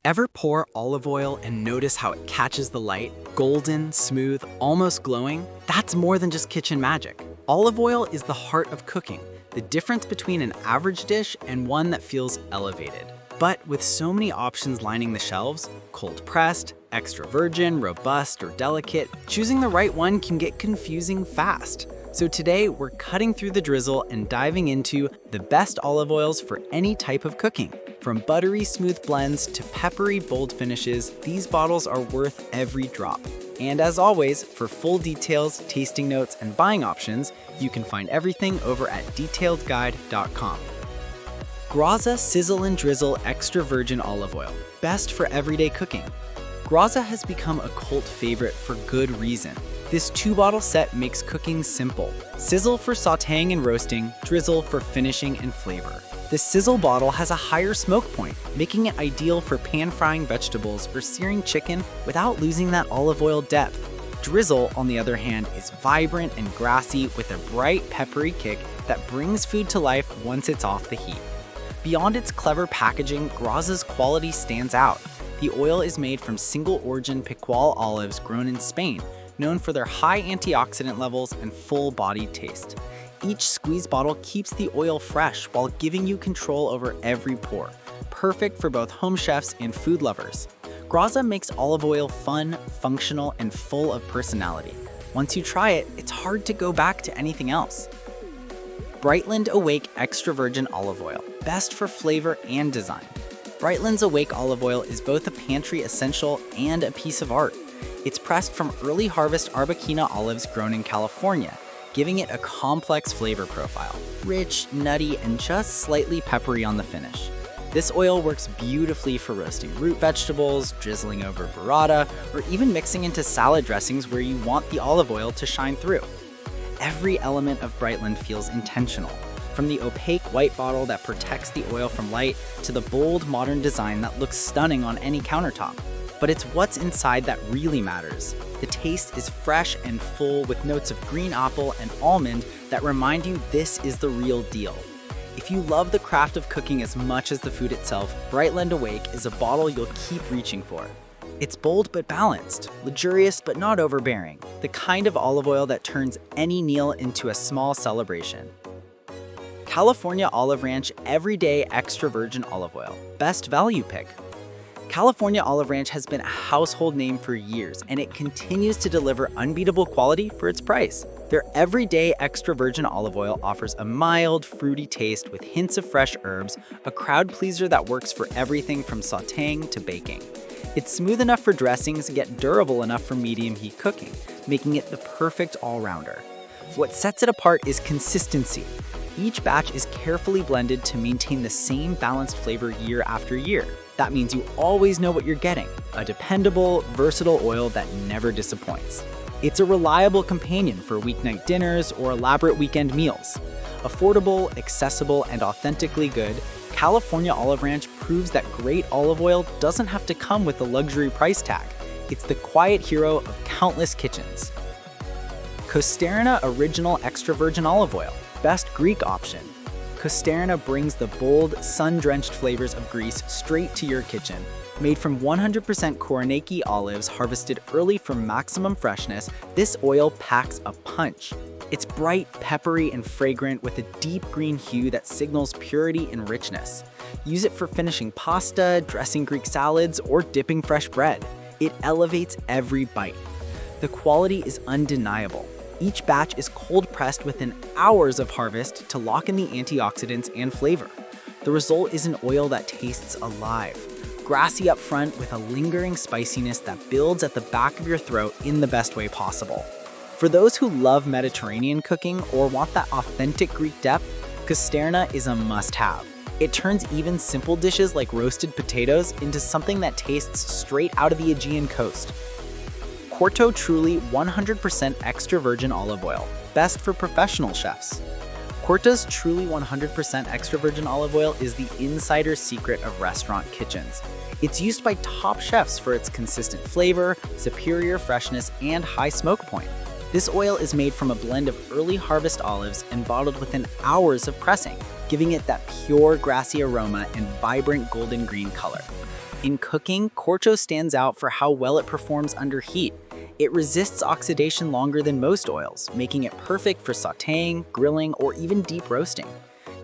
Ever pour olive oil and notice how it catches the light? Golden, smooth, almost glowing? That's more than just kitchen magic. Olive oil is the heart of cooking, the difference between an average dish and one that feels elevated. But with so many options lining the shelves, cold pressed, extra virgin, robust, or delicate, choosing the right one can get confusing fast. So today, we're cutting through the drizzle and diving into the best olive oils for any type of cooking. From buttery smooth blends to peppery bold finishes, these bottles are worth every drop. And as always, for full details, tasting notes, and buying options, you can find everything over at detailedguide.com. Graza Sizzle and Drizzle Extra Virgin Olive Oil, best for everyday cooking. Graza has become a cult favorite for good reason. This 2-bottle set makes cooking simple. Sizzle for sautéing and roasting, Drizzle for finishing and flavor. The Sizzle bottle has a higher smoke point, making it ideal for pan-frying vegetables or searing chicken without losing that olive oil depth. Drizzle, on the other hand, is vibrant and grassy with a bright, peppery kick that brings food to life once it's off the heat. Beyond its clever packaging, Graza's quality stands out. The oil is made from single-origin Picual olives grown in Spain, known for their high antioxidant levels and full-bodied taste. Each squeeze bottle keeps the oil fresh while giving you control over every pour, perfect for both home chefs and food lovers. Graza makes olive oil fun, functional, and full of personality. Once you try it, it's hard to go back to anything else. Brightland Awake Extra Virgin Olive Oil, best for flavor and design. Brightland's Awake olive oil is both a pantry essential and a piece of art. It's pressed from early harvest Arbequina olives grown in California, giving it a complex flavor profile, rich, nutty, and just slightly peppery on the finish. This oil works beautifully for roasting root vegetables, drizzling over burrata, or even mixing into salad dressings where you want the olive oil to shine through. Every element of Brightland feels intentional, from the opaque white bottle that protects the oil from light to the bold modern design that looks stunning on any countertop. But it's what's inside that really matters. The taste is fresh and full with notes of green apple and almond that remind you this is the real deal. If you love the craft of cooking as much as the food itself, Brightland Awake is a bottle you'll keep reaching for. It's bold but balanced, luxurious but not overbearing, the kind of olive oil that turns any meal into a small celebration. California Olive Ranch Everyday Extra Virgin Olive Oil, best value pick. California Olive Ranch has been a household name for years, and it continues to deliver unbeatable quality for its price. Their everyday extra virgin olive oil offers a mild, fruity taste with hints of fresh herbs, a crowd pleaser that works for everything from sautéing to baking. It's smooth enough for dressings, yet durable enough for medium heat cooking, making it the perfect all-rounder. What sets it apart is consistency. Each batch is carefully blended to maintain the same balanced flavor year after year. That means you always know what you're getting, a dependable, versatile oil that never disappoints. It's a reliable companion for weeknight dinners or elaborate weekend meals. Affordable, accessible, and authentically good, California Olive Ranch proves that great olive oil doesn't have to come with a luxury price tag. It's the quiet hero of countless kitchens. Kosterina Original Extra Virgin Olive Oil, best Greek option. Kosterina brings the bold, sun-drenched flavors of Greece straight to your kitchen. Made from 100% Koroneiki olives harvested early for maximum freshness, this oil packs a punch. It's bright, peppery, and fragrant with a deep green hue that signals purity and richness. Use it for finishing pasta, dressing Greek salads, or dipping fresh bread. It elevates every bite. The quality is undeniable. Each batch is cold pressed within hours of harvest to lock in the antioxidants and flavor. The result is an oil that tastes alive, grassy up front with a lingering spiciness that builds at the back of your throat in the best way possible. For those who love Mediterranean cooking or want that authentic Greek depth, Kosterina is a must-have. It turns even simple dishes like roasted potatoes into something that tastes straight out of the Aegean coast. Corto Truly 100% Extra Virgin Olive Oil, best for professional chefs. Corto's Truly 100% Extra Virgin Olive Oil is the insider secret of restaurant kitchens. It's used by top chefs for its consistent flavor, superior freshness, and high smoke point. This oil is made from a blend of early harvest olives and bottled within hours of pressing, giving it that pure grassy aroma and vibrant golden green color. In cooking, Corto stands out for how well it performs under heat. It resists oxidation longer than most oils, making it perfect for sautéing, grilling, or even deep roasting.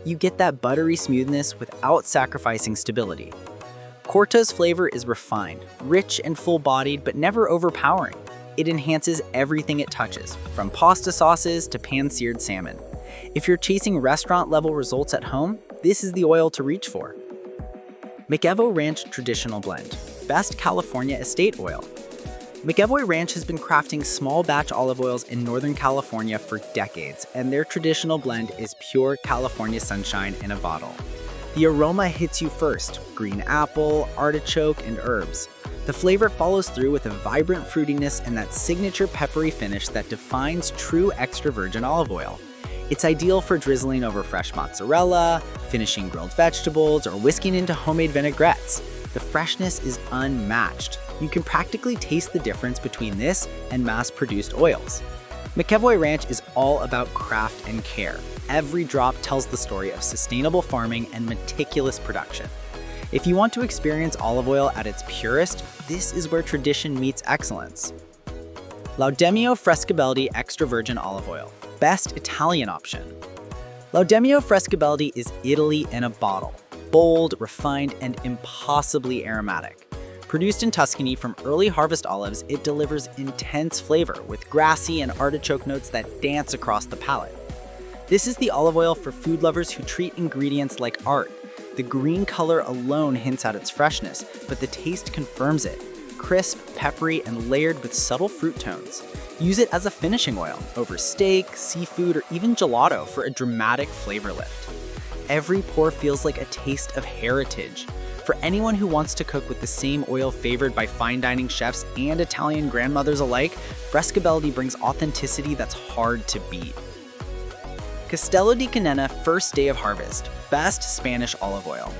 You get that buttery smoothness without sacrificing stability. Corto's flavor is refined, rich and full-bodied, but never overpowering. It enhances everything it touches, from pasta sauces to pan-seared salmon. If you're chasing restaurant-level results at home, this is the oil to reach for. McEvoy Ranch Traditional Blend, Best California Estate Oil. McEvoy Ranch has been crafting small batch olive oils in Northern California for decades, and their traditional blend is pure California sunshine in a bottle. The aroma hits you first: green apple, artichoke, and herbs. The flavor follows through with a vibrant fruitiness and that signature peppery finish that defines true extra virgin olive oil. It's ideal for drizzling over fresh mozzarella, finishing grilled vegetables, or whisking into homemade vinaigrettes. The freshness is unmatched. You can practically taste the difference between this and mass-produced oils. McEvoy Ranch is all about craft and care. Every drop tells the story of sustainable farming and meticulous production. If you want to experience olive oil at its purest, this is where tradition meets excellence. Laudemio Frescobaldi Extra Virgin Olive Oil, Best Italian Option. Laudemio Frescobaldi is Italy in a bottle. Bold, refined, and impossibly aromatic. Produced in Tuscany from early harvest olives, it delivers intense flavor with grassy and artichoke notes that dance across the palate. This is the olive oil for food lovers who treat ingredients like art. The green color alone hints at its freshness, but the taste confirms it. Crisp, peppery, and layered with subtle fruit tones. Use it as a finishing oil over steak, seafood, or even gelato for a dramatic flavor lift. Every pour feels like a taste of heritage. For anyone who wants to cook with the same oil favored by fine dining chefs and Italian grandmothers alike, Frescobaldi brings authenticity that's hard to beat. Castello di Canena First Day of Harvest, Best Spanish Olive Oil.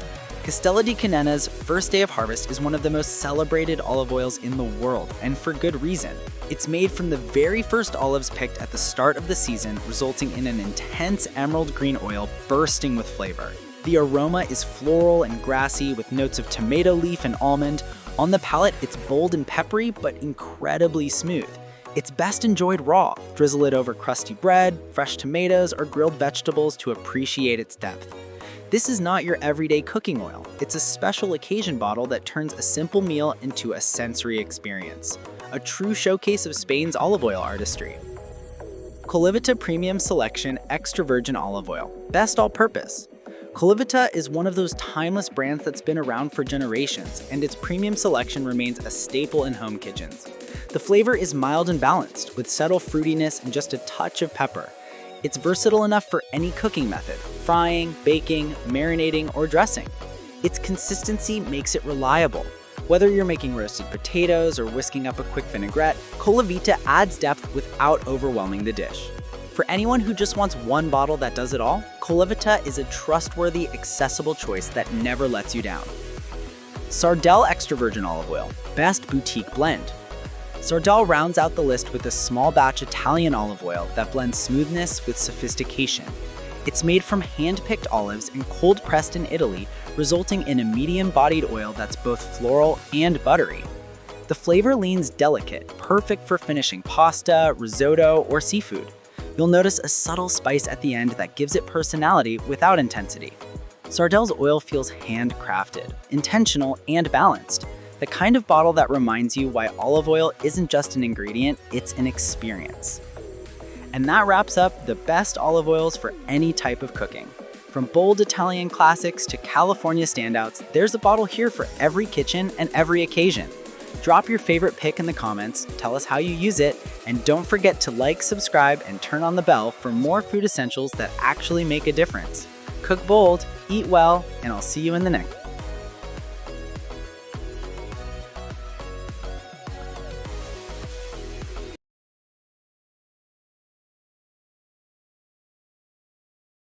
Castello di Canena's First Day of Harvest is one of the most celebrated olive oils in the world, and for good reason. It's made from the very first olives picked at the start of the season, resulting in an intense emerald green oil bursting with flavor. The aroma is floral and grassy with notes of tomato leaf and almond. On the palate, it's bold and peppery, but incredibly smooth. It's best enjoyed raw. Drizzle it over crusty bread, fresh tomatoes, or grilled vegetables to appreciate its depth. This is not your everyday cooking oil. It's a special occasion bottle that turns a simple meal into a sensory experience. A true showcase of Spain's olive oil artistry. Colavita Premium Selection Extra Virgin Olive Oil, Best All-Purpose. Colavita is one of those timeless brands that's been around for generations, and its premium selection remains a staple in home kitchens. The flavor is mild and balanced, with subtle fruitiness and just a touch of pepper. It's versatile enough for any cooking method: frying, baking, marinating, or dressing. Its consistency makes it reliable. Whether you're making roasted potatoes or whisking up a quick vinaigrette, Colavita adds depth without overwhelming the dish. For anyone who just wants one bottle that does it all, Colavita is a trustworthy, accessible choice that never lets you down. Sardel Extra Virgin Olive Oil, Best Boutique Blend. Sardel rounds out the list with a small batch Italian olive oil that blends smoothness with sophistication. It's made from hand-picked olives and cold-pressed in Italy, resulting in a medium-bodied oil that's both floral and buttery. The flavor leans delicate, perfect for finishing pasta, risotto, or seafood. You'll notice a subtle spice at the end that gives it personality without intensity. Sardel's oil feels handcrafted, intentional, and balanced. The kind of bottle that reminds you why olive oil isn't just an ingredient, it's an experience. And that wraps up the best olive oils for any type of cooking. From bold Italian classics to California standouts, there's a bottle here for every kitchen and every occasion. Drop your favorite pick in the comments, tell us how you use it, and don't forget to like, subscribe, and turn on the bell for more food essentials that actually make a difference. Cook bold, eat well, and I'll see you in the next.